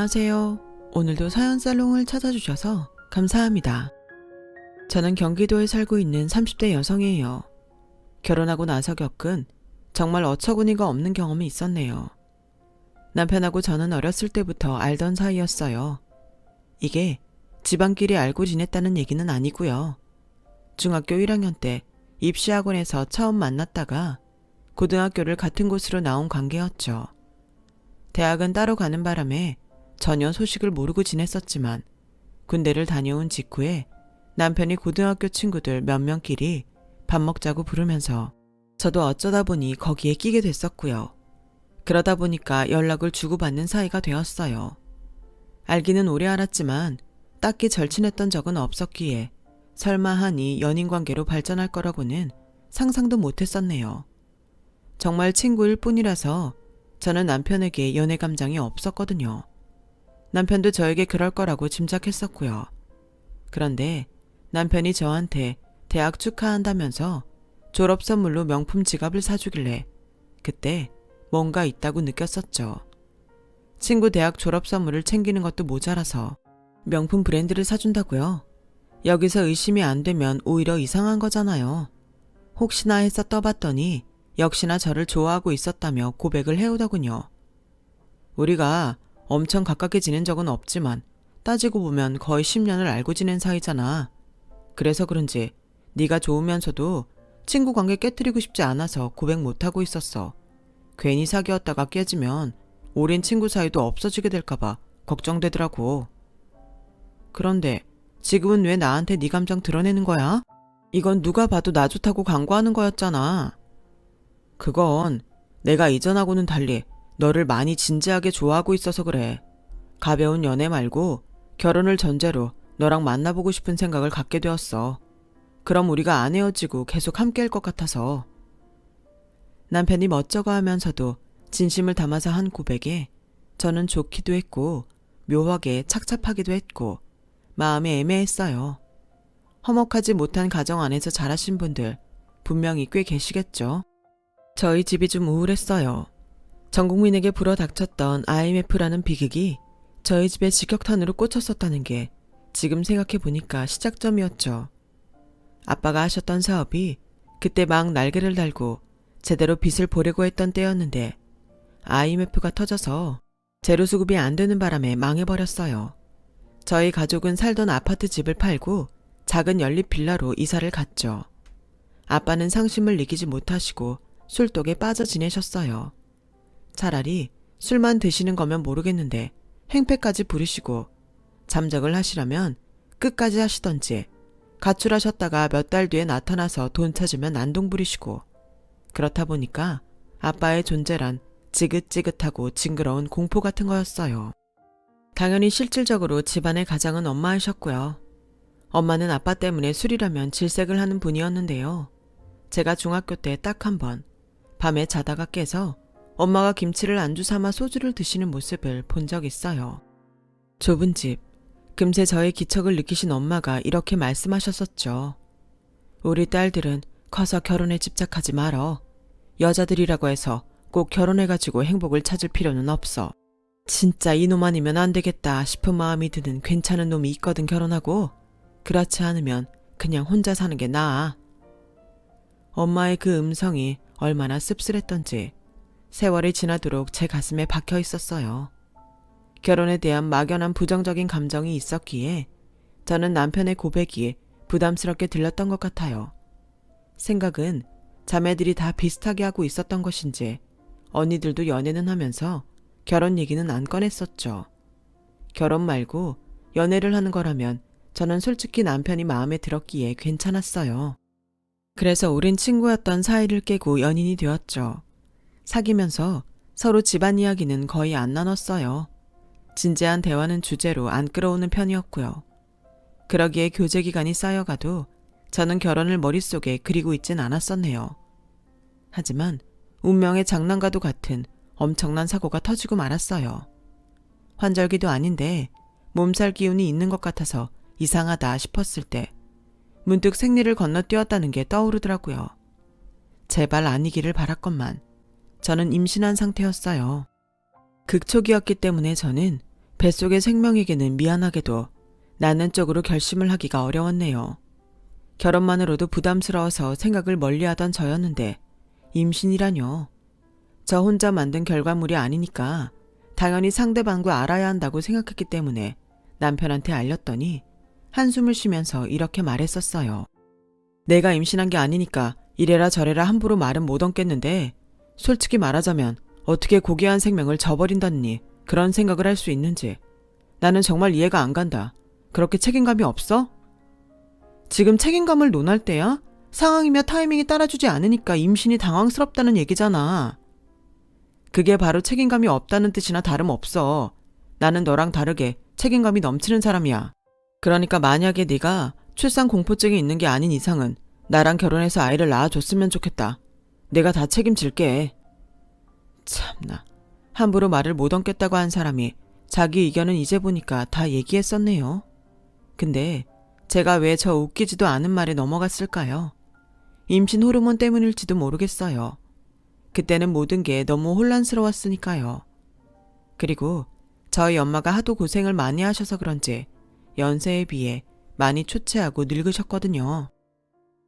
안녕하세요. 오늘도 사연살롱을 찾아주셔서 감사합니다. 저는 경기도에 살고 있는 30대 여성이에요. 결혼하고 나서 겪은 정말 어처구니가 없는 경험이 있었네요. 남편하고 저는 어렸을 때부터 알던 사이였어요. 이게 집안끼리 알고 지냈다는 얘기는 아니고요. 중학교 1학년 때 입시학원에서 처음 만났다가 고등학교를 같은 곳으로 나온 관계였죠. 대학은 따로 가는 바람에 전혀 소식을 모르고 지냈었지만 군대를 다녀온 직후에 남편이 고등학교 친구들 몇 명끼리 밥 먹자고 부르면서 저도 어쩌다 보니 거기에 끼게 됐었고요. 그러다 보니까 연락을 주고받는 사이가 되었어요. 알기는 오래 알았지만 딱히 절친했던 적은 없었기에 설마 하니 연인관계로 발전할 거라고는 상상도 못했었네요. 정말 친구일 뿐이라서 저는 남편에게 연애 감정이 없었거든요. 남편도 저에게 그럴 거라고 짐작했었고요. 그런데 남편이 저한테 대학 축하한다면서 졸업 선물로 명품 지갑을 사주길래 그때 뭔가 있다고 느꼈었죠. 친구 대학 졸업 선물을 챙기는 것도 모자라서 명품 브랜드를 사준다고요? 여기서 의심이 안 되면 오히려 이상한 거잖아요. 혹시나 해서 떠봤더니 역시나 저를 좋아하고 있었다며 고백을 해오더군요. 우리가 엄청 가깝게 지낸 적은 없지만 따지고 보면 거의 10년을 알고 지낸 사이잖아. 그래서 그런지 네가 좋으면서도 친구 관계 깨뜨리고 싶지 않아서 고백 못하고 있었어. 괜히 사귀었다가 깨지면 오랜 친구 사이도 없어지게 될까봐 걱정되더라고. 그런데 지금은 왜 나한테 네 감정 드러내는 거야? 이건 누가 봐도 나 좋다고 광고하는 거였잖아. 그건 내가 이전하고는 달리 너를 많이 진지하게 좋아하고 있어서 그래. 가벼운 연애 말고 결혼을 전제로 너랑 만나보고 싶은 생각을 갖게 되었어. 그럼 우리가 안 헤어지고 계속 함께 할 것 같아서. 남편이 멋쩍어 하면서도 진심을 담아서 한 고백에 저는 좋기도 했고 묘하게 착잡하기도 했고 마음이 애매했어요. 화목하지 못한 가정 안에서 자라신 분들 분명히 꽤 계시겠죠. 저희 집이 좀 우울했어요. 전 국민에게 불어닥쳤던 IMF라는 비극이 저희 집에 직격탄으로 꽂혔었다는 게 지금 생각해보니까 시작점이었죠. 아빠가 하셨던 사업이 그때 막 날개를 달고 제대로 빚을 보려고 했던 때였는데 IMF가 터져서 재료 수급이 안 되는 바람에 망해버렸어요. 저희 가족은 살던 아파트 집을 팔고 작은 연립 빌라로 이사를 갔죠. 아빠는 상심을 이기지 못하시고 술독에 빠져 지내셨어요. 차라리 술만 드시는 거면 모르겠는데 행패까지 부리시고 잠적을 하시라면 끝까지 하시던지 가출하셨다가 몇 달 뒤에 나타나서 돈 찾으면 난동 부리시고 그렇다 보니까 아빠의 존재란 지긋지긋하고 징그러운 공포 같은 거였어요. 당연히 실질적으로 집안의 가장은 엄마이셨고요. 엄마는 아빠 때문에 술이라면 질색을 하는 분이었는데요. 제가 중학교 때 딱 한 번 밤에 자다가 깨서 엄마가 김치를 안주 삼아 소주를 드시는 모습을 본 적 있어요. 좁은 집, 금세 저의 기척을 느끼신 엄마가 이렇게 말씀하셨었죠. 우리 딸들은 커서 결혼에 집착하지 말어. 여자들이라고 해서 꼭 결혼해가지고 행복을 찾을 필요는 없어. 진짜 이놈 아니면 안 되겠다 싶은 마음이 드는 괜찮은 놈이 있거든 결혼하고. 그렇지 않으면 그냥 혼자 사는 게 나아. 엄마의 그 음성이 얼마나 씁쓸했던지 세월이 지나도록 제 가슴에 박혀 있었어요. 결혼에 대한 막연한 부정적인 감정이 있었기에 저는 남편의 고백이 부담스럽게 들렸던 것 같아요. 생각은 자매들이 다 비슷하게 하고 있었던 것인지 언니들도 연애는 하면서 결혼 얘기는 안 꺼냈었죠. 결혼 말고 연애를 하는 거라면 저는 솔직히 남편이 마음에 들었기에 괜찮았어요. 그래서 오랜 친구였던 사이를 깨고 연인이 되었죠. 사귀면서 서로 집안 이야기는 거의 안 나눴어요. 진지한 대화는 주제로 안 끌어오는 편이었고요. 그러기에 교제 기간이 쌓여가도 저는 결혼을 머릿속에 그리고 있진 않았었네요. 하지만 운명의 장난과도 같은 엄청난 사고가 터지고 말았어요. 환절기도 아닌데 몸살 기운이 있는 것 같아서 이상하다 싶었을 때 문득 생리를 건너뛰었다는 게 떠오르더라고요. 제발 아니기를 바랐건만 저는 임신한 상태였어요. 극초기였기 때문에 저는 뱃속의 생명에게는 미안하게도 낳는 쪽으로 결심을 하기가 어려웠네요. 결혼만으로도 부담스러워서 생각을 멀리하던 저였는데 임신이라뇨. 저 혼자 만든 결과물이 아니니까 당연히 상대방도 알아야 한다고 생각했기 때문에 남편한테 알렸더니 한숨을 쉬면서 이렇게 말했었어요. 내가 임신한 게 아니니까 이래라 저래라 함부로 말은 못 얹겠는데 솔직히 말하자면 어떻게 고귀한 생명을 저버린다니 그런 생각을 할 수 있는지 나는 정말 이해가 안 간다. 그렇게 책임감이 없어? 지금 책임감을 논할 때야? 상황이며 타이밍이 따라주지 않으니까 임신이 당황스럽다는 얘기잖아. 그게 바로 책임감이 없다는 뜻이나 다름없어. 나는 너랑 다르게 책임감이 넘치는 사람이야. 그러니까 만약에 네가 출산 공포증이 있는 게 아닌 이상은 나랑 결혼해서 아이를 낳아줬으면 좋겠다. 내가 다 책임질게. 참나. 함부로 말을 못 얹겠다고 한 사람이 자기 의견은 이제 보니까 다 얘기했었네요. 근데 제가 왜 저 웃기지도 않은 말에 넘어갔을까요? 임신 호르몬 때문일지도 모르겠어요. 그때는 모든 게 너무 혼란스러웠으니까요. 그리고 저희 엄마가 하도 고생을 많이 하셔서 그런지 연세에 비해 많이 초췌하고 늙으셨거든요.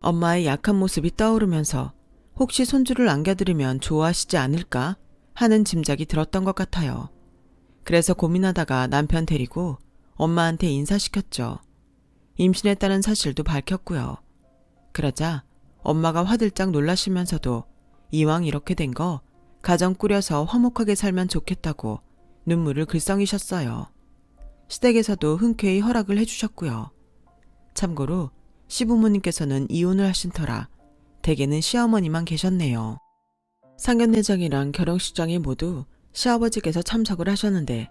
엄마의 약한 모습이 떠오르면서 혹시 손주를 안겨드리면 좋아하시지 않을까 하는 짐작이 들었던 것 같아요. 그래서 고민하다가 남편 데리고 엄마한테 인사시켰죠. 임신했다는 사실도 밝혔고요. 그러자 엄마가 화들짝 놀라시면서도 이왕 이렇게 된 거 가정 꾸려서 화목하게 살면 좋겠다고 눈물을 글썽이셨어요. 시댁에서도 흔쾌히 허락을 해주셨고요. 참고로 시부모님께서는 이혼을 하신 터라 댁에는 시어머니만 계셨네요. 상견례장이랑 결혼식장에 모두 시아버지께서 참석을 하셨는데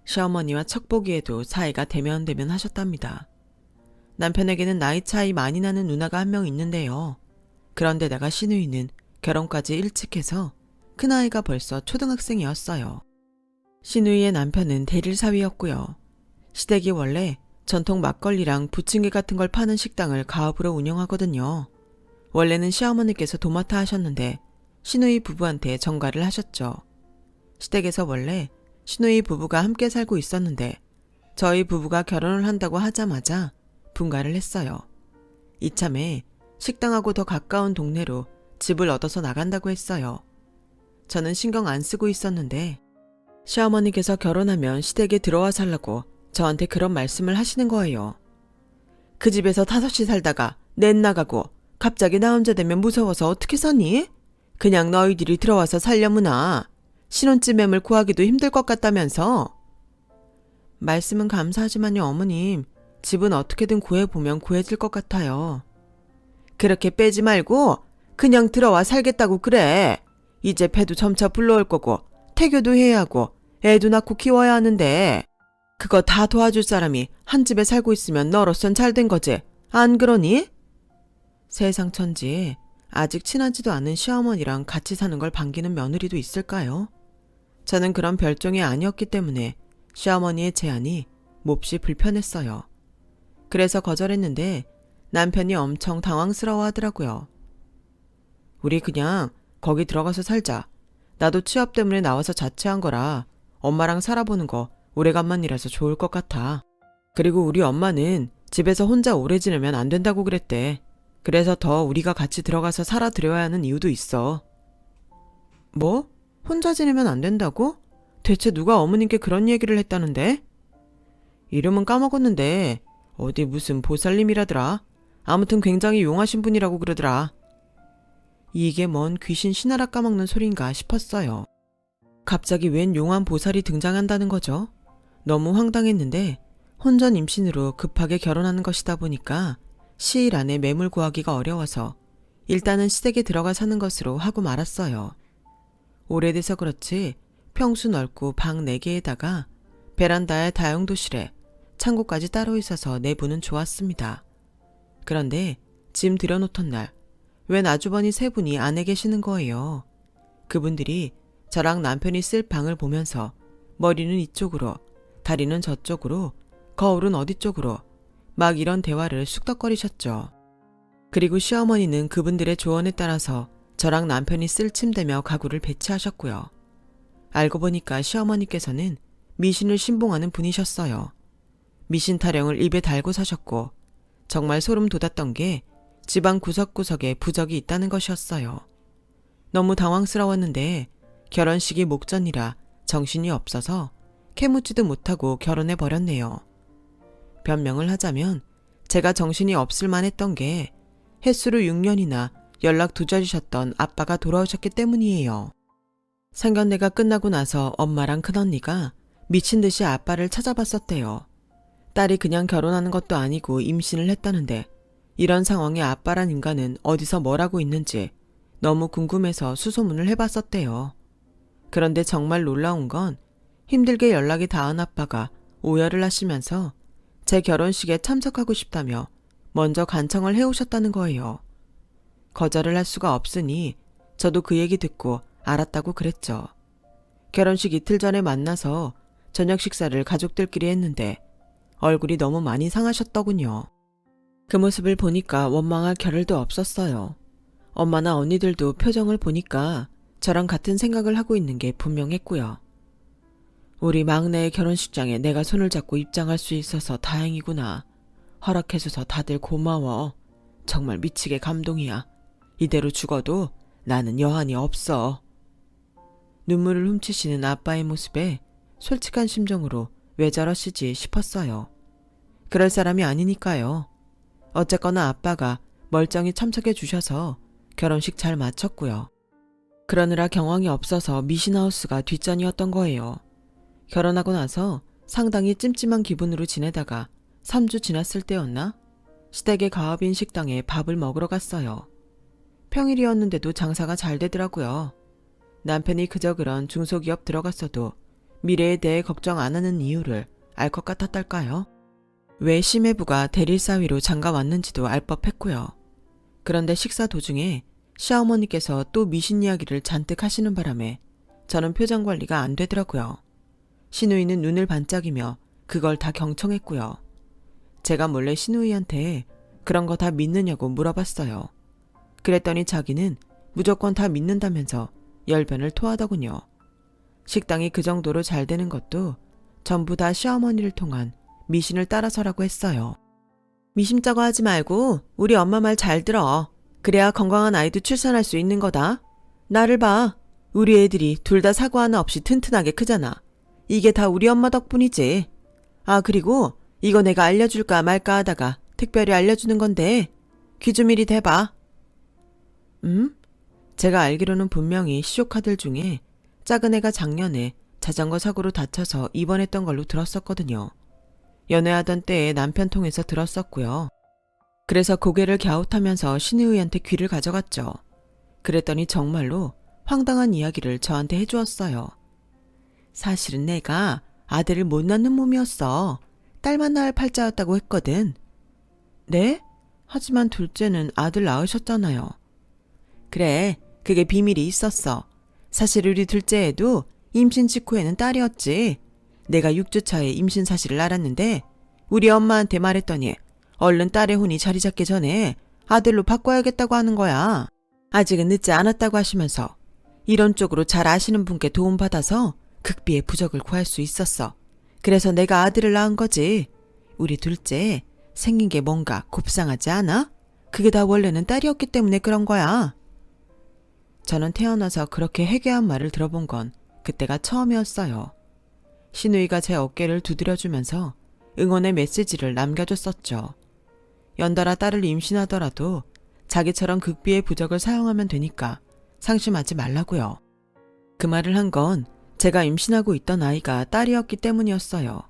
시어머니와 척보기에도 사이가 대면대면 하셨답니다. 남편에게는 나이 차이 많이 나는 누나가 한 명 있는데요. 그런데다가 시누이는 결혼까지 일찍 해서 큰아이가 벌써 초등학생이었어요. 시누이의 남편은 대릴사위였고요. 시댁이 원래 전통 막걸리랑 부침개 같은 걸 파는 식당을 가업으로 운영하거든요. 원래는 시어머니께서 도맡아 하셨는데 시누이 부부한테 전가를 하셨죠. 시댁에서 원래 시누이 부부가 함께 살고 있었는데 저희 부부가 결혼을 한다고 하자마자 분가를 했어요. 이참에 식당하고 더 가까운 동네로 집을 얻어서 나간다고 했어요. 저는 신경 안 쓰고 있었는데 시어머니께서 결혼하면 시댁에 들어와 살라고 저한테 그런 말씀을 하시는 거예요. 그 집에서 5시 살다가 넷 나가고 갑자기 나 혼자 되면 무서워서 어떻게 사니? 그냥 너희들이 들어와서 살려무나. 신혼집 매물 구하기도 힘들 것 같다면서. 말씀은 감사하지만요 어머님. 집은 어떻게든 구해보면 구해질 것 같아요. 그렇게 빼지 말고 그냥 들어와 살겠다고 그래. 이제 배도 점차 불러올 거고 태교도 해야 하고 애도 낳고 키워야 하는데 그거 다 도와줄 사람이 한 집에 살고 있으면 너로선 잘된 거지. 안 그러니? 세상 천지에 아직 친하지도 않은 시어머니랑 같이 사는 걸 반기는 며느리도 있을까요? 저는 그런 별종이 아니었기 때문에 시어머니의 제안이 몹시 불편했어요. 그래서 거절했는데 남편이 엄청 당황스러워 하더라고요. 우리 그냥 거기 들어가서 살자. 나도 취업 때문에 나와서 자취한 거라 엄마랑 살아보는 거 오래간만이라서 좋을 것 같아. 그리고 우리 엄마는 집에서 혼자 오래 지내면 안 된다고 그랬대. 그래서 더 우리가 같이 들어가서 살아드려야 하는 이유도 있어. 뭐? 혼자 지내면 안 된다고? 대체 누가 어머님께 그런 얘기를 했다는데? 이름은 까먹었는데 어디 무슨 보살님이라더라. 아무튼 굉장히 용하신 분이라고 그러더라. 이게 뭔 귀신 신하라 까먹는 소린가 싶었어요. 갑자기 웬 용한 보살이 등장한다는 거죠. 너무 황당했는데 혼전 임신으로 급하게 결혼하는 것이다 보니까 시일 안에 매물 구하기가 어려워서 일단은 시댁에 들어가 사는 것으로 하고 말았어요. 오래돼서 그렇지 평수 넓고 방 4개에다가 베란다에 다용도실에 창고까지 따로 있어서 내부는 좋았습니다. 그런데 짐 들여놓던 날 웬 아주버니 3분이 안에 계시는 거예요. 그분들이 저랑 남편이 쓸 방을 보면서 머리는 이쪽으로, 다리는 저쪽으로, 거울은 어디 쪽으로 막 이런 대화를 쑥덕거리셨죠. 그리고 시어머니는 그분들의 조언에 따라서 저랑 남편이 쓸 침대며 가구를 배치하셨고요. 알고 보니까 시어머니께서는 미신을 신봉하는 분이셨어요. 미신 타령을 입에 달고 사셨고 정말 소름 돋았던 게 집안 구석구석에 부적이 있다는 것이었어요. 너무 당황스러웠는데 결혼식이 목전이라 정신이 없어서 캐묻지도 못하고 결혼해 버렸네요. 변명을 하자면 제가 정신이 없을 만했던 게 햇수로 6년이나 연락 두절이셨던 아빠가 돌아오셨기 때문이에요. 상견례가 끝나고 나서 엄마랑 큰언니가 미친 듯이 아빠를 찾아봤었대요. 딸이 그냥 결혼하는 것도 아니고 임신을 했다는데 이런 상황에 아빠란 인간은 어디서 뭘 하고 있는지 너무 궁금해서 수소문을 해봤었대요. 그런데 정말 놀라운 건 힘들게 연락이 닿은 아빠가 오열을 하시면서 제 결혼식에 참석하고 싶다며 먼저 간청을 해오셨다는 거예요. 거절을 할 수가 없으니 저도 그 얘기 듣고 알았다고 그랬죠. 결혼식 이틀 전에 만나서 저녁 식사를 가족들끼리 했는데 얼굴이 너무 많이 상하셨더군요. 그 모습을 보니까 원망할 겨를도 없었어요. 엄마나 언니들도 표정을 보니까 저랑 같은 생각을 하고 있는 게 분명했고요. 우리 막내의 결혼식장에 내가 손을 잡고 입장할 수 있어서 다행이구나. 허락해줘서 다들 고마워. 정말 미치게 감동이야. 이대로 죽어도 나는 여한이 없어. 눈물을 훔치시는 아빠의 모습에 솔직한 심정으로 왜 저러시지 싶었어요. 그럴 사람이 아니니까요. 어쨌거나 아빠가 멀쩡히 참석해 주셔서 결혼식 잘 마쳤고요. 그러느라 경황이 없어서 미신하우스가 뒷전이었던 거예요. 결혼하고 나서 상당히 찜찜한 기분으로 지내다가 3주 지났을 때였나? 시댁의 가업인 식당에 밥을 먹으러 갔어요. 평일이었는데도 장사가 잘 되더라고요. 남편이 그저 그런 중소기업 들어갔어도 미래에 대해 걱정 안 하는 이유를 알 것 같았달까요? 왜 시매부가 대릴사위로 장가 왔는지도 알 법했고요. 그런데 식사 도중에 시어머니께서 또 미신 이야기를 잔뜩 하시는 바람에 저는 표정 관리가 안 되더라고요. 시누이는 눈을 반짝이며 그걸 다 경청했고요. 제가 몰래 시누이한테 그런 거 다 믿느냐고 물어봤어요. 그랬더니 자기는 무조건 다 믿는다면서 열변을 토하더군요. 식당이 그 정도로 잘 되는 것도 전부 다 시어머니를 통한 미신을 따라서라고 했어요. 미심쩍어 하지 말고 우리 엄마 말 잘 들어. 그래야 건강한 아이도 출산할 수 있는 거다. 나를 봐. 우리 애들이 둘 다 사고 하나 없이 튼튼하게 크잖아. 이게 다 우리 엄마 덕분이지. 아, 그리고 이거 내가 알려줄까 말까 하다가 특별히 알려주는 건데 귀 좀 이리 대봐. 제가 알기로는 분명히 시조카들 중에 작은 애가 작년에 자전거 사고로 다쳐서 입원했던 걸로 들었었거든요. 연애하던 때에 남편 통해서 들었었고요. 그래서 고개를 갸웃하면서 신의의한테 귀를 가져갔죠. 그랬더니 정말로 황당한 이야기를 저한테 해주었어요. 사실은 내가 아들을 못 낳는 몸이었어. 딸만 낳을 팔자였다고 했거든. 네? 하지만 둘째는 아들 낳으셨잖아요. 그래, 그게 비밀이 있었어. 사실 우리 둘째 애도 임신 직후에는 딸이었지. 내가 6주 차에 임신 사실을 알았는데 우리 엄마한테 말했더니 얼른 딸의 혼이 자리 잡기 전에 아들로 바꿔야겠다고 하는 거야. 아직은 늦지 않았다고 하시면서 이런 쪽으로 잘 아시는 분께 도움받아서 극비의 부적을 구할 수 있었어. 그래서 내가 아들을 낳은 거지. 우리 둘째 생긴 게 뭔가 곱상하지 않아? 그게 다 원래는 딸이었기 때문에 그런 거야. 저는 태어나서 그렇게 해괴한 말을 들어본 건 그때가 처음이었어요. 시누이가 제 어깨를 두드려주면서 응원의 메시지를 남겨줬었죠. 연달아 딸을 임신하더라도 자기처럼 극비의 부적을 사용하면 되니까 상심하지 말라고요. 그 말을 한 건 제가 임신하고 있던 아이가 딸이었기 때문이었어요.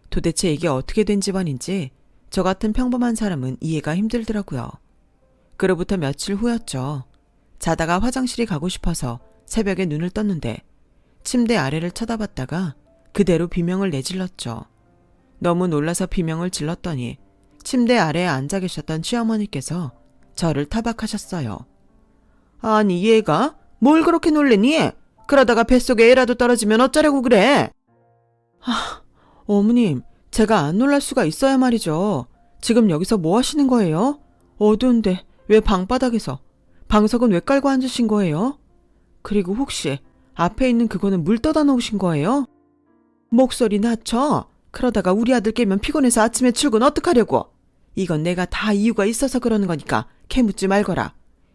도대체 이게 어떻게 된 집안인지 저 같은 평범한 사람은 이해가 힘들더라고요. 그로부터 며칠 후였죠. 자다가 화장실이 가고 싶어서 새벽에 눈을 떴는데 침대 아래를 쳐다봤다가 그대로 비명을 내질렀죠. 너무 놀라서 비명을 질렀더니 침대 아래에 앉아 계셨던 시어머니께서 저를 타박하셨어요. 아니 얘가 뭘 그렇게 놀래니? 그러다가 뱃속에 애라도 떨어지면 어쩌려고 그래? 어머님, 제가 안 놀랄 수가 있어야 말이죠. 지금 여기서 뭐 하시는 거예요? 어두운데 왜 방바닥에서 방석은 왜 깔고 앉으신 거예요? 그리고 혹시 앞에 있는 그거는 물 떠다 놓으신 거예요? 목소리 낮춰. 그러다가 우리 아들 깨면 피곤해서 아침에 출근 어떡하려고. 이건 내가 다 이유가 있어서 그러는 거니까 캐묻지 말거라.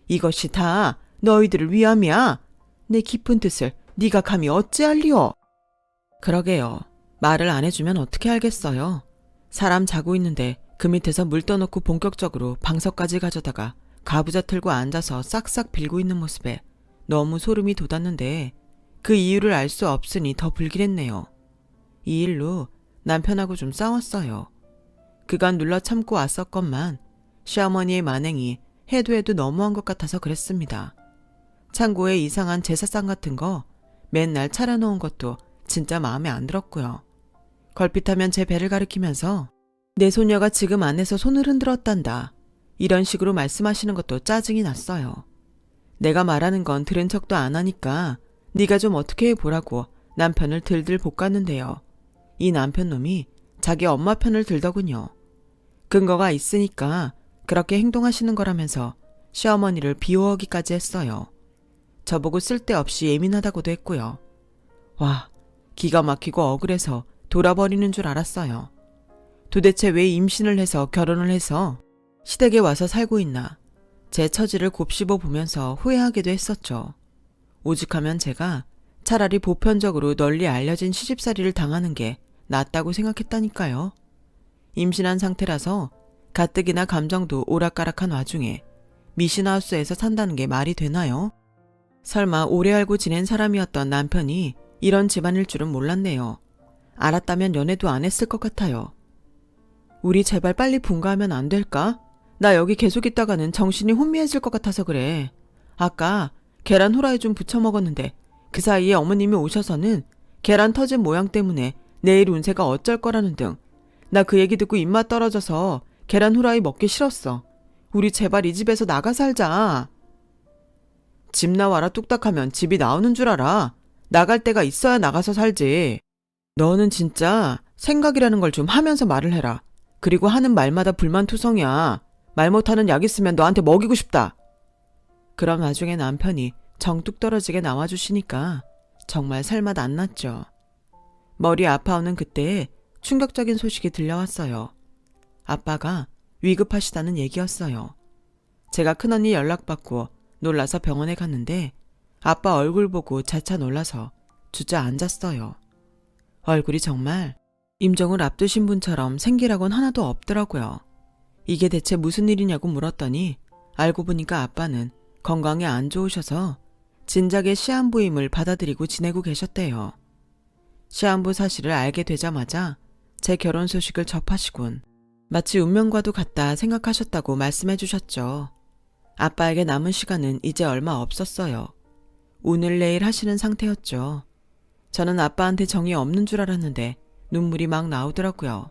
이것이 다 너희들을 위함이야. 내 깊은 뜻을 네가 감히 어찌알리오. 그러게요. 말을 안 해주면 어떻게 알겠어요. 사람 자고 있는데 그 밑에서 물 떠놓고 본격적으로 방석까지 가져다가 가부좌 틀고 앉아서 싹싹 빌고 있는 모습에 너무 소름이 돋았는데 그 이유를 알 수 없으니 더 불길했네요. 이 일로 남편하고 좀 싸웠어요. 그간 눌러 참고 왔었건만 시어머니의 만행이 해도 너무한 것 같아서 그랬습니다. 창고에 이상한 제사상 같은 거 맨날 차려놓은 것도 진짜 마음에 안 들었고요. 걸핏하면 제 배를 가리키면서 내 소녀가 지금 안에서 손을 흔들었단다. 이런 식으로 말씀하시는 것도 짜증이 났어요. 내가 말하는 건 들은 척도 안 하니까 네가 좀 어떻게 해보라고 남편을 들들 볶았는데요. 이 남편 놈이 자기 엄마 편을 들더군요. 근거가 있으니까 그렇게 행동하시는 거라면서 시어머니를 비호하기까지 했어요. 저보고 쓸데없이 예민하다고도 했고요. 와, 기가 막히고 억울해서 돌아버리는 줄 알았어요. 도대체 왜 임신을 해서 결혼을 해서 시댁에 와서 살고 있나. 제 처지를 곱씹어 보면서 후회하기도 했었죠. 오죽하면 제가 차라리 보편적으로 널리 알려진 시집살이를 당하는 게 낫다고 생각했다니까요. 임신한 상태라서 가뜩이나 감정도 오락가락한 와중에 미신하우스에서 산다는 게 말이 되나요? 설마 오래 알고 지낸 사람이었던 남편이 이런 집안일 줄은 몰랐네요. 알았다면 연애도 안 했을 것 같아요. 우리 제발 빨리 분가하면 안 될까? 나 여기 계속 있다가는 정신이 혼미해질 것 같아서 그래. 아까 계란 후라이 좀 부쳐 먹었는데 그 사이에 어머님이 오셔서는 계란 터진 모양 때문에 내일 운세가 어쩔 거라는 등 나 그 얘기 듣고 입맛 떨어져서 계란 후라이 먹기 싫었어. 우리 제발 이 집에서 나가 살자. 집 나와라 뚝딱하면 집이 나오는 줄 알아. 나갈 데가 있어야 나가서 살지. 너는 진짜 생각이라는 걸 좀 하면서 말을 해라. 그리고 하는 말마다 불만투성이야. 말 못하는 약 있으면 너한테 먹이고 싶다. 그런 와중에 남편이 정뚝 떨어지게 나와주시니까 정말 살맛 안 났죠. 머리 아파오는 그때에 충격적인 소식이 들려왔어요. 아빠가 위급하시다는 얘기였어요. 제가 큰언니 연락받고 놀라서 병원에 갔는데 아빠 얼굴 보고 자차 놀라서 주저앉았어요. 얼굴이 정말 임종을 앞두신 분처럼 생기라곤 하나도 없더라고요. 이게 대체 무슨 일이냐고 물었더니 알고 보니까 아빠는 건강이 안 좋으셔서 진작에 시한부임을 받아들이고 지내고 계셨대요. 시한부 사실을 알게 되자마자 제 결혼 소식을 접하시곤 마치 운명과도 같다 생각하셨다고 말씀해 주셨죠. 아빠에게 남은 시간은 이제 얼마 없었어요. 오늘 내일 하시는 상태였죠. 저는 아빠한테 정이 없는 줄 알았는데 눈물이 막 나오더라고요.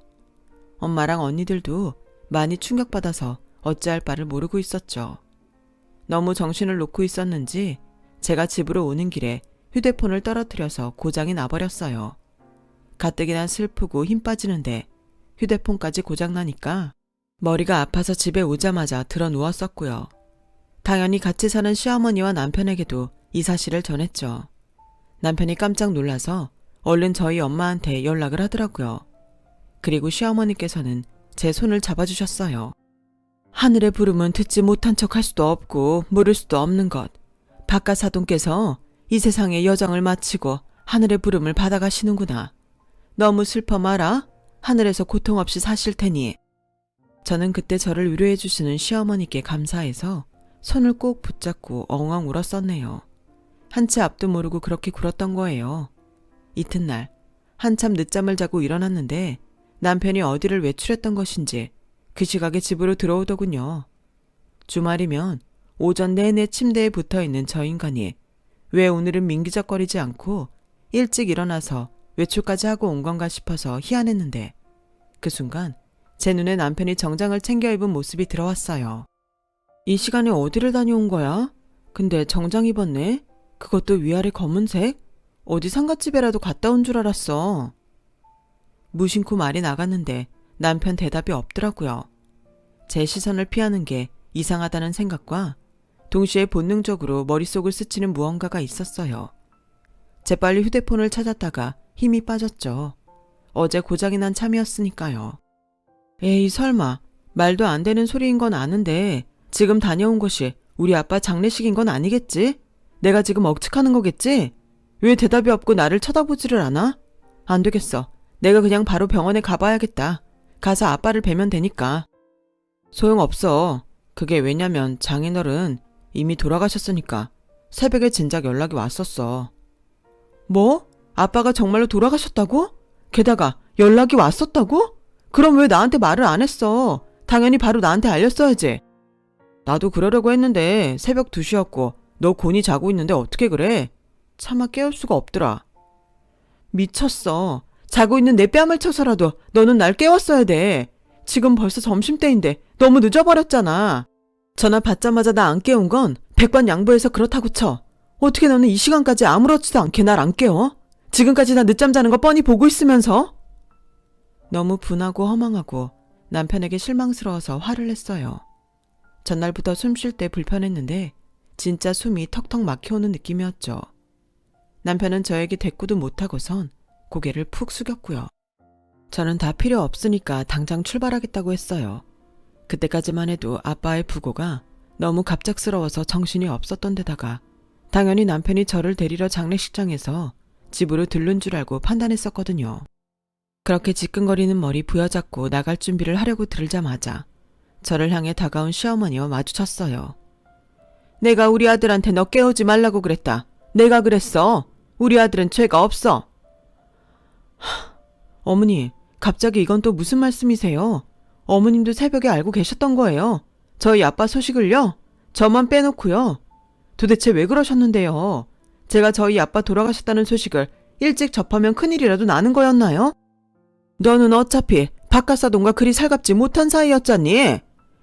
엄마랑 언니들도 많이 충격받아서 어찌할 바를 모르고 있었죠. 너무 정신을 놓고 있었는지 제가 집으로 오는 길에 휴대폰을 떨어뜨려서 고장이 나버렸어요. 가뜩이나 슬프고 힘 빠지는데 휴대폰까지 고장나니까 머리가 아파서 집에 오자마자 들어 누웠었고요. 당연히 같이 사는 시어머니와 남편에게도 이 사실을 전했죠. 남편이 깜짝 놀라서 얼른 저희 엄마한테 연락을 하더라고요. 그리고 시어머니께서는 제 손을 잡아주셨어요. 하늘의 부름은 듣지 못한 척 할 수도 없고 물을 수도 없는 것. 박가사돈께서 이 세상의 여정을 마치고 하늘의 부름을 받아가시는구나. 너무 슬퍼 마라. 하늘에서 고통 없이 사실 테니. 저는 그때 저를 위로해 주시는 시어머니께 감사해서 손을 꼭 붙잡고 엉엉 울었었네요. 한치 앞도 모르고 그렇게 굴었던 거예요. 이튿날 한참 늦잠을 자고 일어났는데 남편이 어디를 외출했던 것인지 그 시각에 집으로 들어오더군요. 주말이면 오전 내내 침대에 붙어있는 저 인간이 왜 오늘은 민기적거리지 않고 일찍 일어나서 외출까지 하고 온 건가 싶어서 희한했는데 그 순간 제 눈에 남편이 정장을 챙겨 입은 모습이 들어왔어요. 이 시간에 어디를 다녀온 거야? 근데 정장 입었네? 그것도 위아래 검은색? 어디 상갓집에라도 갔다 온 줄 알았어. 무심코 말이 나갔는데 남편 대답이 없더라고요. 제 시선을 피하는 게 이상하다는 생각과 동시에 본능적으로 머릿속을 스치는 무언가가 있었어요. 재빨리 휴대폰을 찾았다가 힘이 빠졌죠. 어제 고장이 난 참이었으니까요. 에이 설마 말도 안 되는 소리인 건 아는데 지금 다녀온 곳이 우리 아빠 장례식인 건 아니겠지? 내가 지금 억측하는 거겠지? 왜 대답이 없고 나를 쳐다보지를 않아? 안 되겠어. 내가 그냥 바로 병원에 가봐야겠다. 가서 아빠를 뵈면 되니까. 소용없어. 그게 왜냐면 장인어른 이미 돌아가셨으니까 새벽에 진작 연락이 왔었어. 뭐? 아빠가 정말로 돌아가셨다고? 게다가 연락이 왔었다고? 그럼 왜 나한테 말을 안 했어? 당연히 바로 나한테 알렸어야지. 나도 그러려고 했는데 새벽 2시였고 너 곤히 자고 있는데 어떻게 그래? 차마 깨울 수가 없더라. 미쳤어. 자고 있는 내 뺨을 쳐서라도 너는 날 깨웠어야 돼. 지금 벌써 점심때인데 너무 늦어버렸잖아. 전화 받자마자 나 안 깨운 건 백반양보해서 그렇다고 쳐. 어떻게 너는 이 시간까지 아무렇지도 않게 날 안 깨워? 지금까지 나 늦잠 자는 거 뻔히 보고 있으면서? 너무 분하고 허망하고 남편에게 실망스러워서 화를 냈어요. 전날부터 숨 쉴 때 불편했는데 진짜 숨이 턱턱 막혀오는 느낌이었죠. 남편은 저에게 대꾸도 못하고선 고개를 푹 숙였고요. 저는 다 필요 없으니까 당장 출발하겠다고 했어요. 그때까지만 해도 아빠의 부고가 너무 갑작스러워서 정신이 없었던 데다가 당연히 남편이 저를 데리러 장례식장에서 집으로 들른 줄 알고 판단했었거든요. 그렇게 지끈거리는 머리 부여잡고 나갈 준비를 하려고 들자마자 저를 향해 다가온 시어머니와 마주쳤어요. 내가 우리 아들한테 너 깨우지 말라고 그랬다. 내가 그랬어. 우리 아들은 죄가 없어. 어머니, 갑자기 이건 또 무슨 말씀이세요? 어머님도 새벽에 알고 계셨던 거예요. 저희 아빠 소식을요? 저만 빼놓고요. 도대체 왜 그러셨는데요? 제가 저희 아빠 돌아가셨다는 소식을 일찍 접하면 큰일이라도 나는 거였나요? 너는 어차피 바깥사돈과 그리 살갑지 못한 사이였잖니.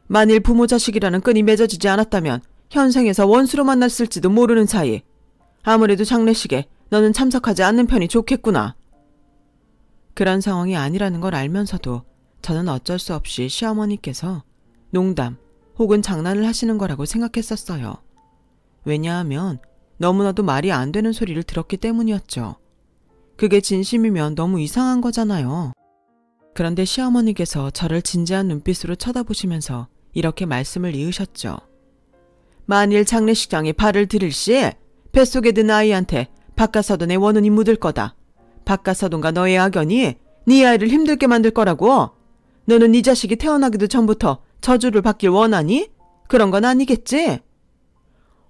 만일 부모 자식이라는 끈이 맺어지지 않았다면 현생에서 원수로 만났을지도 모르는 사이. 아무래도 장례식에 너는 참석하지 않는 편이 좋겠구나. 그런 상황이 아니라는 걸 알면서도 저는 어쩔 수 없이 시어머니께서 농담 혹은 장난을 하시는 거라고 생각했었어요. 왜냐하면 너무나도 말이 안 되는 소리를 들었기 때문이었죠. 그게 진심이면 너무 이상한 거잖아요. 그런데 시어머니께서 저를 진지한 눈빛으로 쳐다보시면서 이렇게 말씀을 이으셨죠. 만일 장례식장에 발을 들일 시에 뱃속에 든 아이한테 바깥사돈의 원혼이 묻을 거다. 바깥사돈과 너의 악연이 네 아이를 힘들게 만들 거라고. 너는 네 자식이 태어나기도 전부터 저주를 받길 원하니? 그런 건 아니겠지?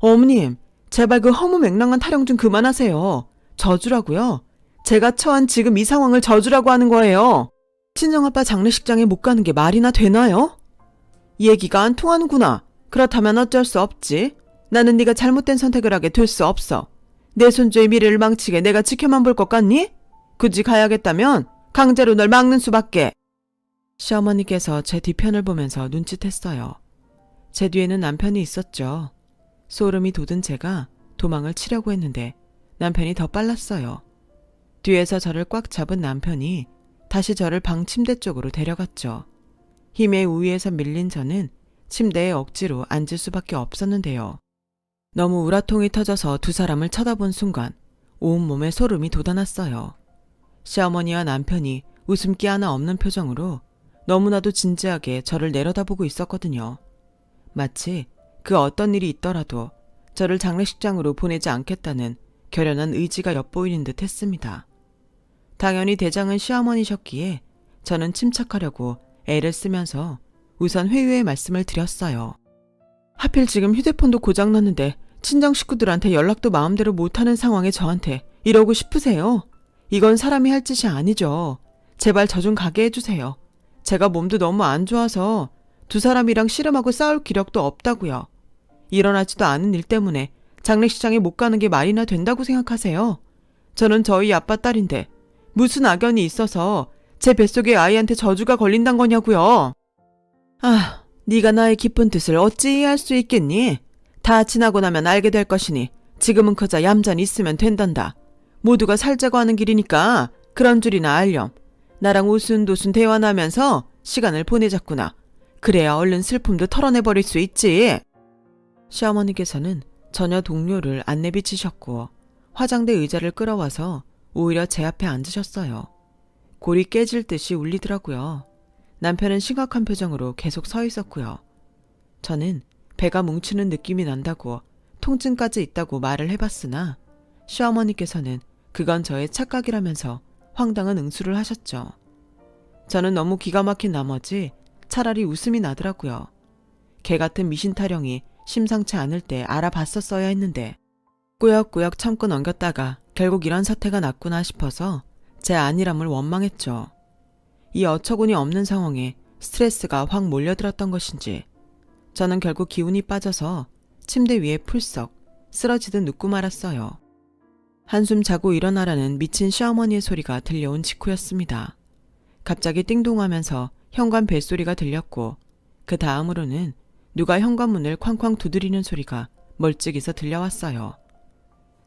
어머님, 제발 그 허무맹랑한 타령 좀 그만하세요. 저주라고요? 제가 처한 지금 이 상황을 저주라고 하는 거예요. 친정아빠 장례식장에 못 가는 게 말이나 되나요? 얘기가 안 통하는구나. 그렇다면 어쩔 수 없지. 나는 네가 잘못된 선택을 하게 될 수 없어. 내 손주의 미래를 망치게 내가 지켜만 볼 것 같니? 굳이 가야겠다면 강제로 널 막는 수밖에. 시어머니께서 제 뒤편을 보면서 눈짓했어요. 제 뒤에는 남편이 있었죠. 소름이 돋은 제가 도망을 치려고 했는데 남편이 더 빨랐어요. 뒤에서 저를 꽉 잡은 남편이 다시 저를 방 침대 쪽으로 데려갔죠. 힘의 우위에서 밀린 저는 침대에 억지로 앉을 수밖에 없었는데요. 너무 우라통이 터져서 두 사람을 쳐다본 순간 온몸에 소름이 돋아났어요. 시어머니와 남편이 웃음기 하나 없는 표정으로 너무나도 진지하게 저를 내려다보고 있었거든요. 마치 그 어떤 일이 있더라도 저를 장례식장으로 보내지 않겠다는 결연한 의지가 엿보이는 듯 했습니다. 당연히 대장은 시어머니셨기에 저는 침착하려고 애를 쓰면서 우선 회유의 말씀을 드렸어요. 하필 지금 휴대폰도 고장났는데 친정 식구들한테 연락도 마음대로 못하는 상황에 저한테 이러고 싶으세요? 이건 사람이 할 짓이 아니죠. 제발 저 좀 가게 해주세요. 제가 몸도 너무 안 좋아서 두 사람이랑 씨름하고 싸울 기력도 없다고요. 일어나지도 않은 일 때문에 장례식장에 못 가는 게 말이나 된다고 생각하세요? 저는 저희 아빠 딸인데 무슨 악연이 있어서 제 뱃속에 아이한테 저주가 걸린단 거냐고요. 아, 네가 나의 깊은 뜻을 어찌 이해할 수 있겠니? 다 지나고 나면 알게 될 것이니 지금은 그저 얌전히 있으면 된단다. 모두가 살자고 하는 길이니까 그런 줄이나 알렴. 나랑 오순도순 대화나면서 시간을 보내자꾸나. 그래야 얼른 슬픔도 털어내버릴 수 있지. 시어머니께서는 처녀 동료를 안 내비치셨고 화장대 의자를 끌어와서 오히려 제 앞에 앉으셨어요. 골이 깨질 듯이 울리더라고요. 남편은 심각한 표정으로 계속 서 있었고요. 저는 배가 뭉치는 느낌이 난다고 통증까지 있다고 말을 해봤으나 시어머니께서는 그건 저의 착각이라면서 황당한 응수를 하셨죠. 저는 너무 기가 막힌 나머지 차라리 웃음이 나더라고요. 개 같은 미신 타령이 심상치 않을 때 알아봤었어야 했는데 꾸역꾸역 참고 넘겼다가 결국 이런 사태가 났구나 싶어서 제 안일함을 원망했죠. 이 어처구니 없는 상황에 스트레스가 확 몰려들었던 것인지 저는 결국 기운이 빠져서 침대 위에 풀썩 쓰러지듯 눕고 말았어요. 한숨 자고 일어나라는 미친 시어머니의 소리가 들려온 직후였습니다. 갑자기 띵동하면서 현관 벨소리가 들렸고 그 다음으로는 누가 현관문을 쾅쾅 두드리는 소리가 멀찍이서 들려왔어요.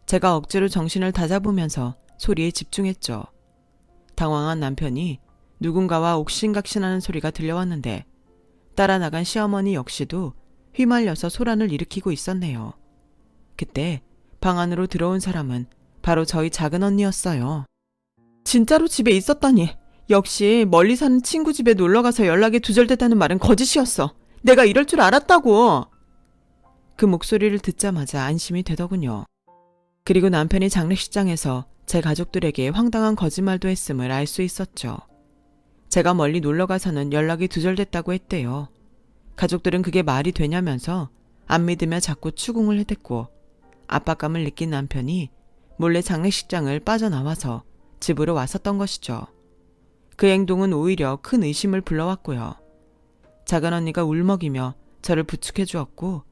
제가 억지로 정신을 다잡으면서 소리에 집중했죠. 당황한 남편이 누군가와 옥신각신하는 소리가 들려왔는데 따라 나간 시어머니 역시도 휘말려서 소란을 일으키고 있었네요. 그때 방 안으로 들어온 사람은 바로 저희 작은 언니였어요. 진짜로 집에 있었다니. 역시 멀리 사는 친구 집에 놀러가서 연락이 두절됐다는 말은 거짓이었어. 내가 이럴 줄 알았다고. 그 목소리를 듣자마자 안심이 되더군요. 그리고 남편이 장례식장에서 제 가족들에게 황당한 거짓말도 했음을 알 수 있었죠. 제가 멀리 놀러가서는 연락이 두절됐다고 했대요. 가족들은 그게 말이 되냐면서 안 믿으며 자꾸 추궁을 해댔고 압박감을 느낀 남편이 몰래 장례식장을 빠져나와서 집으로 왔었던 것이죠. 그 행동은 오히려 큰 의심을 불러왔고요. 작은 언니가 울먹이며 저를 부축해 주었고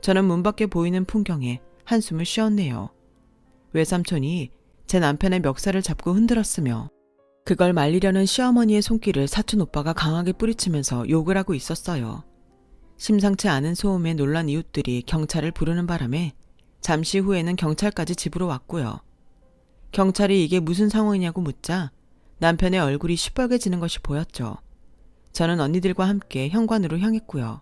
저는 문 밖에 보이는 풍경에 한숨을 쉬었네요. 외삼촌이 제 남편의 멱살을 잡고 흔들었으며 그걸 말리려는 시어머니의 손길을 사촌 오빠가 강하게 뿌리치면서 욕을 하고 있었어요. 심상치 않은 소음에 놀란 이웃들이 경찰을 부르는 바람에 잠시 후에는 경찰까지 집으로 왔고요. 경찰이 이게 무슨 상황이냐고 묻자 남편의 얼굴이 시뻘개지는 것이 보였죠. 저는 언니들과 함께 현관으로 향했고요.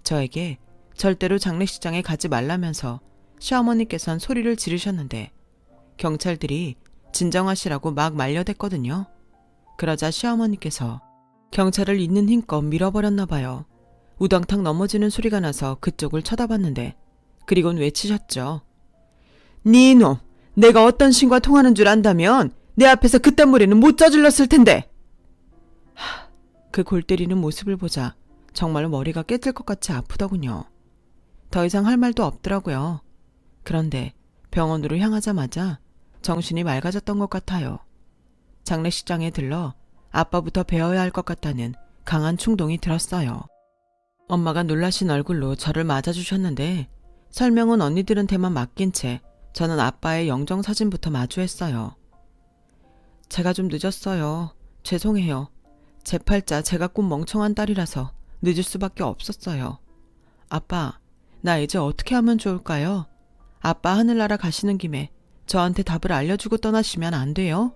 저에게 절대로 장례식장에 가지 말라면서 시어머니께선 소리를 지르셨는데 경찰들이 진정하시라고 막 말려댔거든요. 그러자 시어머니께서 경찰을 있는 힘껏 밀어버렸나 봐요. 우당탕 넘어지는 소리가 나서 그쪽을 쳐다봤는데 그리곤 외치셨죠. 네 놈! 내가 어떤 신과 통하는 줄 안다면 내 앞에서 그딴 머리는 못 저질렀을 텐데. 그 골 때리는 모습을 보자 정말 머리가 깨질 것 같이 아프더군요. 더 이상 할 말도 없더라고요. 그런데 병원으로 향하자마자 정신이 맑아졌던 것 같아요. 장례식장에 들러 아빠부터 배워야 할 것 같다는 강한 충동이 들었어요. 엄마가 놀라신 얼굴로 저를 맞아주셨는데 설명은 언니들한테만 맡긴 채 저는 아빠의 영정사진부터 마주했어요. 제가 좀 늦었어요. 죄송해요. 제 팔자 제가 꼭 멍청한 딸이라서 늦을 수밖에 없었어요. 아빠, 나 이제 어떻게 하면 좋을까요? 아빠 하늘나라 가시는 김에 저한테 답을 알려주고 떠나시면 안 돼요?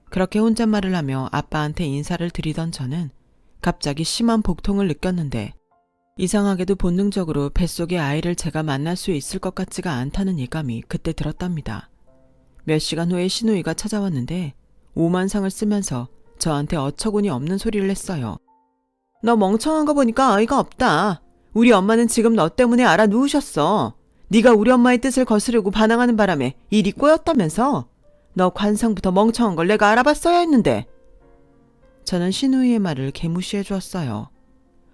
그렇게 혼잣말을 하며 아빠한테 인사를 드리던 저는 갑자기 심한 복통을 느꼈는데 이상하게도 본능적으로 뱃속의 아이를 제가 만날 수 있을 것 같지가 않다는 예감이 그때 들었답니다. 몇 시간 후에 시누이가 찾아왔는데 오만상을 쓰면서 저한테 어처구니 없는 소리를 했어요. 너 멍청한 거 보니까 어이가 없다. 우리 엄마는 지금 너 때문에 알아 누우셨어. 네가 우리 엄마의 뜻을 거스르고 반항하는 바람에 일이 꼬였다면서? 너 관상부터 멍청한 걸 내가 알아봤어야 했는데. 저는 시누이의 말을 개무시해 주었어요.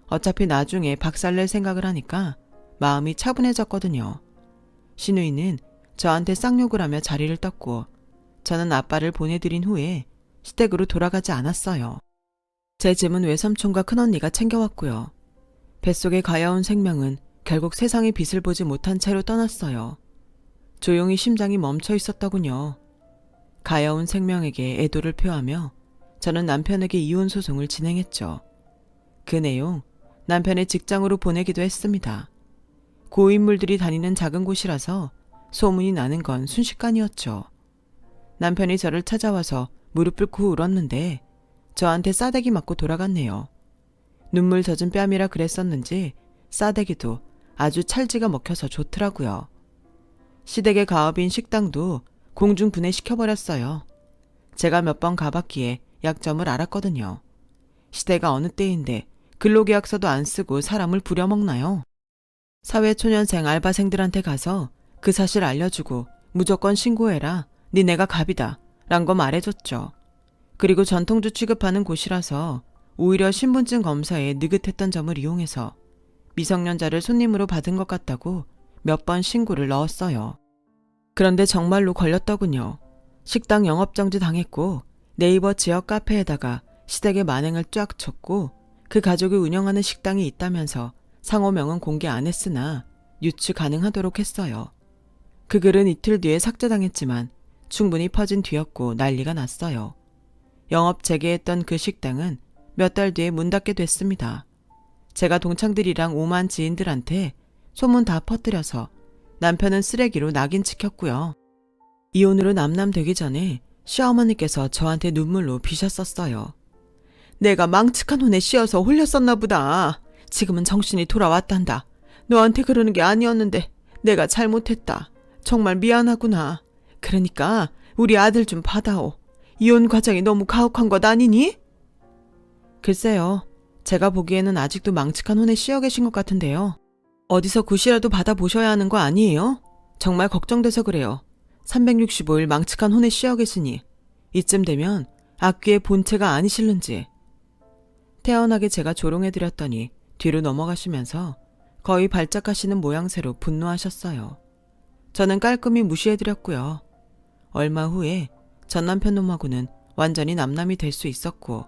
어차피 나중에 박살낼 생각을 하니까 마음이 차분해졌거든요. 시누이는 저한테 쌍욕을 하며 자리를 떴고 저는 아빠를 보내드린 후에 시댁으로 돌아가지 않았어요. 제 짐은 외삼촌과 큰언니가 챙겨왔고요. 뱃속에 가여운 생명은 결국 세상의 빛을 보지 못한 채로 떠났어요. 조용히 심장이 멈춰 있었더군요. 가여운 생명에게 애도를 표하며 저는 남편에게 이혼 소송을 진행했죠. 그 내용 남편의 직장으로 보내기도 했습니다. 고인물들이 다니는 작은 곳이라서 소문이 나는 건 순식간이었죠. 남편이 저를 찾아와서 무릎 꿇고 울었는데 저한테 싸대기 맞고 돌아갔네요. 눈물 젖은 뺨이라 그랬었는지 싸대기도 아주 찰지가 먹혀서 좋더라고요. 시댁의 가업인 식당도 공중분해시켜버렸어요. 제가 몇 번 가봤기에 약점을 알았거든요. 시대가 어느 때인데 근로계약서도 안 쓰고 사람을 부려먹나요? 사회초년생 알바생들한테 가서 그 사실 알려주고 무조건 신고해라. 니네가 갑이다. 란 거 말해줬죠. 그리고 전통주 취급하는 곳이라서 오히려 신분증 검사에 느긋했던 점을 이용해서 미성년자를 손님으로 받은 것 같다고 몇 번 신고를 넣었어요. 그런데 정말로 걸렸더군요. 식당 영업정지 당했고 네이버 지역 카페에다가 시댁의 만행을 쫙 쳤고 그 가족이 운영하는 식당이 있다면서 상호명은 공개 안 했으나 유추 가능하도록 했어요. 그 글은 이틀 뒤에 삭제당했지만 충분히 퍼진 뒤였고 난리가 났어요. 영업 재개했던 그 식당은 몇 달 뒤에 문 닫게 됐습니다. 제가 동창들이랑 오만 지인들한테 소문 다 퍼뜨려서 남편은 쓰레기로 낙인 찍혔고요. 이혼으로 남남되기 전에 시어머니께서 저한테 눈물로 비셨었어요. 내가 망측한 혼에 씌어서 홀렸었나 보다. 지금은 정신이 돌아왔단다. 너한테 그러는 게 아니었는데 내가 잘못했다. 정말 미안하구나. 그러니까 우리 아들 좀 받아오. 이혼 과정이 너무 가혹한 것 아니니? 글쎄요. 제가 보기에는 아직도 망측한 혼에 씌어 계신 것 같은데요. 어디서 굿이라도 받아보셔야 하는 거 아니에요? 정말 걱정돼서 그래요. 365일 망측한 혼에 씌어 계시니 이쯤 되면 악귀의 본체가 아니실는지. 태연하게 제가 조롱해드렸더니 뒤로 넘어가시면서 거의 발작하시는 모양새로 분노하셨어요. 저는 깔끔히 무시해드렸고요. 얼마 후에 전 남편 놈하고는 완전히 남남이 될 수 있었고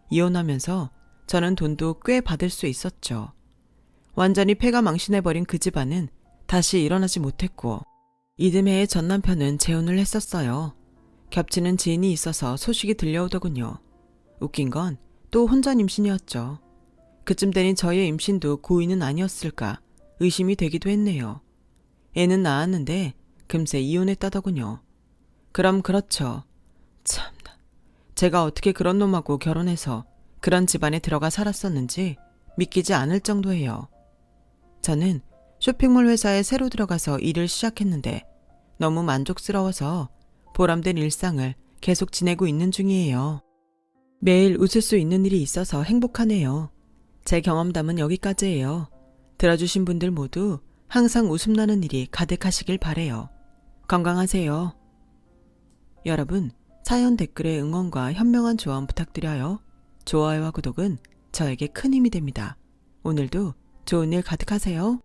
이혼하면서 저는 돈도 꽤 받을 수 있었죠. 완전히 폐가 망신해버린 그 집안은 다시 일어나지 못했고 이듬해에 전 남편은 재혼을 했었어요. 겹치는 지인이 있어서 소식이 들려오더군요. 웃긴 건 또 혼전 임신이었죠. 그쯤 되니 저의 임신도 고의는 아니었을까 의심이 되기도 했네요. 애는 낳았는데 금세 이혼했다더군요. 그럼 그렇죠. 참나. 제가 어떻게 그런 놈하고 결혼해서 그런 집안에 들어가 살았었는지 믿기지 않을 정도예요. 저는 쇼핑몰 회사에 새로 들어가서 일을 시작했는데 너무 만족스러워서 보람된 일상을 계속 지내고 있는 중이에요. 매일 웃을 수 있는 일이 있어서 행복하네요. 제 경험담은 여기까지예요. 들어주신 분들 모두 항상 웃음 나는 일이 가득하시길 바래요. 건강하세요. 여러분, 사연 댓글에 응원과 현명한 조언 부탁드려요. 좋아요와 구독은 저에게 큰 힘이 됩니다. 오늘도 좋은 일 가득하세요.